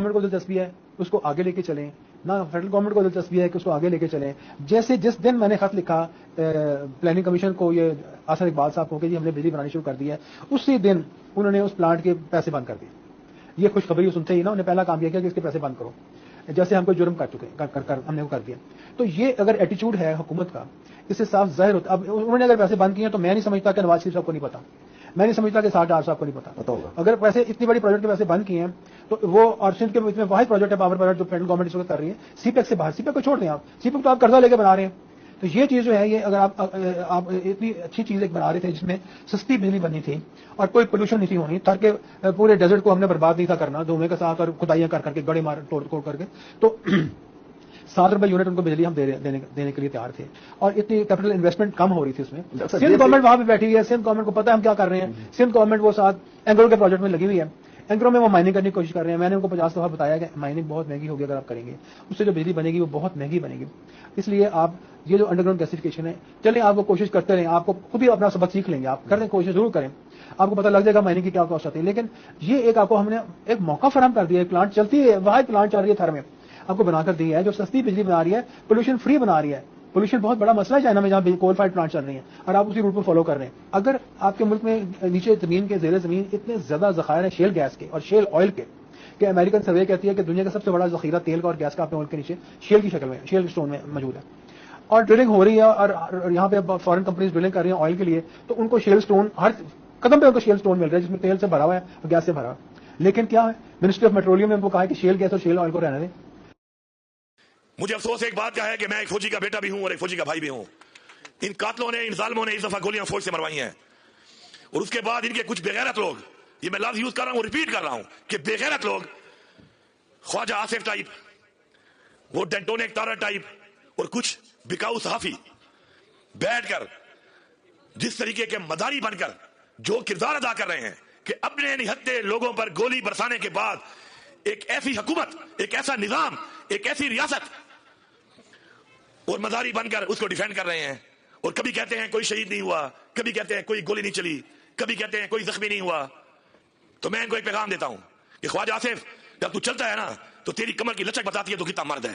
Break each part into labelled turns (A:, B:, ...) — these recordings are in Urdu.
A: گورنمنٹ کو دلچسپی ہے اس کو آگے لے کے چلیں, نہ فیڈرل گورنمنٹ کو دلچسپی ہے کہ اس کو آگے لے کے چلیں. جیسے جس دن میں نے خط لکھا پلاننگ کمیشن کو, یہ آصف اقبال صاحب کو کہ جی ہم نے بجلی بنانی شروع کر دی ہے, اسی دن انہوں نے اس پلانٹ کے پیسے بند کر دیے. یہ خوشخبری سنتے ہی نا انہیں پہلا کام کیا کہ اس کے پیسے بند کرو, جیسے ہم کو جرم کر چکے ہم نے وہ کر دیا. تو یہ اگر ایٹیچیوڈ ہے حکومت کا, اس سے صاف ظاہر ہوتا. اب انہوں نے اگر پیسے بند کیے ہیں تو میں نہیں سمجھتا کہ نواز شریف صاحب کو نہیں پتا, میں نہیں سمجھتا کہ ساٹھ ڈار صاحب کو نہیں پتا. اگر پیسے اتنی بڑی پروجیکٹ کے پیسے بند کیے ہیں تو وہ, اور سندھ کے میں واحد پروجیکٹ ہے پاور پروجیکٹ جو فیڈرل گورنمنٹ اس وقت کر رہی ہے, سی پیک سے باہر. سی پیک کو چھوڑ دیں آپ, سی پیک تو آپ قرضہ لے کے بنا رہے ہیں. تو یہ چیز جو ہے یہ اگر آپ اتنی اچھی چیز ایک بنا رہے تھے جس میں سستی بجلی بنی تھی اور کوئی پولوشن نہیں تھی ہونی, تھر کے پورے ڈیزرٹ کو ہم نے برباد نہیں تھا کرنا دھوئیں کے ساتھ اور کھدائیاں کر کے گڑے مار توڑ کر کے, تو 7 روپے یونٹ ان کو بجلی ہم دینے کے لیے تیار تھے. اور اتنی کیپٹل انویسٹمنٹ کم ہو رہی تھی اس میں. سندھ گورنمنٹ وہاں پہ بیٹھی ہوئی ہے, سندھ گورنمنٹ کو پتا ہے ہم کیا کر رہے ہیں. سندھ گورنمنٹ وہ ساتھ اینگرو کے پروجیکٹ میں لگی ہوئی ہے, اینگرو میں وہ مائننگ کرنے کی کوشش کر رہے ہیں. میں نے ان کو 50 دفعہ بتایا کہ مائننگ بہت مہنگی ہوگی اگر آپ کریں گے, اس سے جو بجلی بنے گی وہ بہت مہنگی بنے گی. اس لیے آپ یہ جو انڈر گراؤنڈ گیسیفیکیشن ہے, چلیں آپ وہ کوشش کرتے رہیں, آپ کو خود ہی اپنا سبق سیکھ لیں گے. آپ کریں, کوشش ضرور کریں, آپ کو پتہ لگ جائے گا مائننگ کی کیا کاسٹ آتی ہے. لیکن یہ ایک آپ کو ہم نے ایک موقع فراہم کر دیا ہے. پلانٹ چلتی ہے, واحد پلانٹ چل رہی ہے تھر میں, آپ کو بنا کر دی ہے جو سستی بجلی بنا رہی ہے, پولوشن فری بنا رہی ہے. پولوشن بہت بڑا مسئلہ ہے چائنا میں جہاں کول فائر پلانٹ چل رہی ہیں, اور آپ اسی روٹ پر فالو کر رہے ہیں. اگر آپ کے ملک میں نیچے زمین کے زیر زمین اتنے زیادہ ذخائر ہیں شیل گیس کے اور شیل آئل کے کہ امریکن سروے کہتی ہے کہ دنیا کا سب سے بڑا ذخیرہ تیل کا اور گیس کا اپنے ملک کے نیچے شیل کی شکل میں, شیل اسٹون میں موجود ہے, اور ڈرلنگ ہو رہی ہے اور یہاں پہ فارن کمپنیز ڈرلنگ کر رہی ہیں آئل کے لیے, تو ان کو شیل اسٹون ہر قدم پہ ان کو شیل اسٹون مل رہا ہے جس میں تیل سے بھرا ہوا ہے اور گیس سے بھرا ہوا ہے. لیکن کیا ہے, منسٹری آف پیٹرولیم نے ان کو کہا ہے کہ شیل گیس اور شیل آئل کو رہنے دیں.
B: مجھے افسوس ایک بات کا ہے کہ میں ایک فوجی کا بیٹا بھی ہوں اور ایک فوجی کا بھائی بھی ہوں. ان قاتلوں نے, ان ظالموں نے اس دفعہ گولیاں فوج سے مروائی ہیں, اور اس کے بعد ان کے کچھ بےغیرت لوگ, یہ میں لفظ یوز کر رہا ہوں, ریپیٹ کر رہا ہوں کہ بےغیرت لوگ, خواجہ آصف ٹائپ, وہ ڈینٹون ایکٹارا ٹائپ, اور کچھ بکاؤ صحافی بیٹھ کر جس طریقے کے مداری بن کر جو کردار ادا کر رہے ہیں کہ اپنے نہتے لوگوں پر گولی برسانے کے بعد ایک ایسی حکومت, ایک ایسا نظام, ایک ایسی ریاست, اور مداری بن کر اس کو ڈیفینڈ کر رہے ہیں. اور کبھی کہتے ہیں کوئی شہید نہیں ہوا, کبھی کہتے ہیں کوئی گولی نہیں چلی, کبھی کہتے ہیں کوئی زخمی نہیں ہوا. تو میں ان کو ایک پیغام دیتا ہوں کہ خواجہ آصف, جب تو چلتا ہے نا تو تیری کمر کی لچک بتاتی ہے تو کتنا مرد ہے.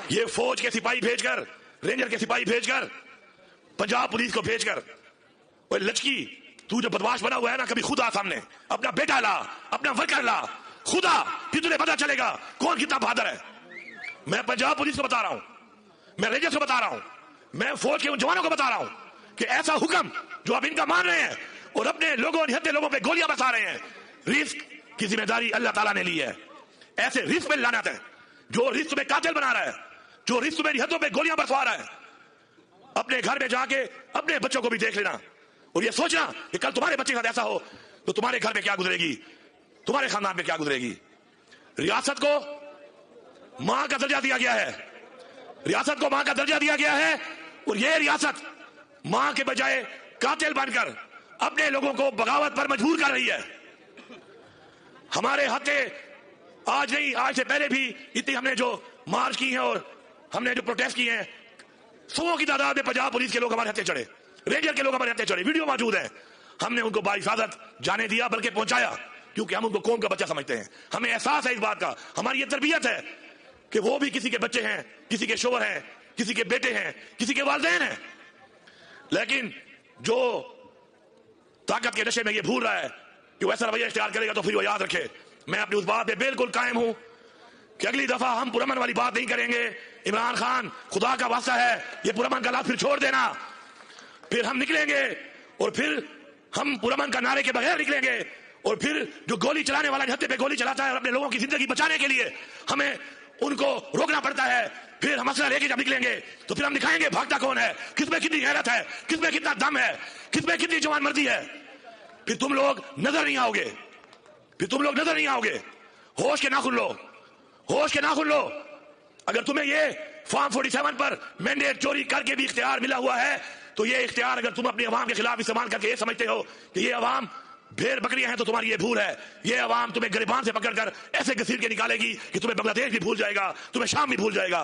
B: یہ فوج کے سپاہی بھیج کر, رینجر کے سپاہی بھیج کر, پنجاب پولیس کو بھیج کر, اور لچکی تو جو بدماش بنا ہوا ہے نا, کبھی خدا سامنے اپنا بیٹا لا, اپنا ورکر لا, خدا, پھر تجھے پتا چلے گا کون کتنا بہادر ہے. میں پنجاب پولیس کو بتا رہا ہوں, میں رینجرز کو بتا رہا ہوں, میں فوج کے ان جوانوں کو بتا رہا ہوں کہ ایسا حکم جو آپ ان کا مان رہے ہیں اور اپنے لوگوں, نہتے لوگوں پہ گولیاں برسا رہے ہیں, رزق کی ذمہ داری اللہ تعالیٰ نے لی ہے. ایسے رزق میں لعنت ہے جو رزق میں قاتل بنا رہا ہے, جو رزق میں نہتوں پہ گولیاں برسوا رہا ہے. اپنے گھر میں جا کے اپنے بچوں کو بھی دیکھ لینا, اور یہ سوچنا کہ کل تمہارے بچے کے ساتھ ایسا ہو تو تمہارے گھر میں کیا گزرے گی, تمہارے خاندان میں کیا گزرے گی. ریاست کو ماں کا درجہ دیا گیا ہے, ریاست کو ماں کا درجہ دیا گیا ہے, اور یہ ریاست ماں کے بجائے قاتل بن کر اپنے لوگوں کو بغاوت پر مجبور کر رہی ہے. ہمارے ہتھے آج نہیں, آج سے پہلے بھی اتنی ہم نے جو مارچ کی ہیں اور ہم نے جو پروٹیسٹ کی ہیں, 100 کی تعداد میں پنجاب پولیس کے لوگ ہمارے ہتھے چڑھے, رینجر کے لوگ ہمارے ہتھے چڑھے, ویڈیو موجود ہے. ہم نے ان کو باحفاظت جانے دیا, بلکہ پہنچایا, کیونکہ ہم ان کو قوم کا بچہ سمجھتے ہیں. ہمیں احساس ہے اس بات کا, ہماری یہ تربیت ہے کہ وہ بھی کسی کے بچے ہیں, کسی کے شوہر ہیں, کسی کے بیٹے ہیں, کسی کے والدین ہیں. لیکن جو طاقت کے نشے میں یہ بھول رہا ہے کہ وہ ایسا رویہ اختیار کرے گا تو پھر وہ یاد رکھے, میں اپنی اس بات پہ بالکل قائم ہوں کہ اگلی دفعہ ہم پرامن والی بات نہیں کریں گے. عمران خان, خدا کا واسطہ ہے یہ پرامن کا لفظ پھر چھوڑ دینا, پھر ہم نکلیں گے اور پھر ہم پرامن کا نعرے کے بغیر نکلیں گے, اور پھر جو گولی چلانے والا نہتے پہ گولی چلاتا ہے اور اپنے لوگوں کی زندگی بچانے کے لیے ہمیں ان کو روکنا پڑتا ہے, پھر ہم مسئلہ لے کے جب نکلیں گے تو پھر ہم دکھائیں گے بھاگتا کون ہے, کس میں کتنی غیرت ہے, کس میں کتنا دم ہے, کس میں کتنی جوان مردی ہے. پھر تم لوگ نظر نہیں آؤ گے, پھر تم لوگ نظر نہیں آؤ گے. ہوش کے ناخن لو, ہوش کے ناخن لو. اگر تمہیں یہ فارم 47 پر مینڈیٹ چوری کر کے بھی اختیار ملا ہوا ہے تو یہ اختیار اگر تم اپنی عوام کے خلاف استعمال کر کے یہ سمجھتے ہو کہ یہ عوام بھیڑ بکریاں ہیں تو تمہاری یہ بھول ہے. یہ عوام تمہیں گریبان سے پکڑ کر ایسے گھسیٹ کے نکالے گی کہ تمہیں بنگلہ دیش بھی بھول جائے گا, تمہیں شام بھی بھول جائے گا.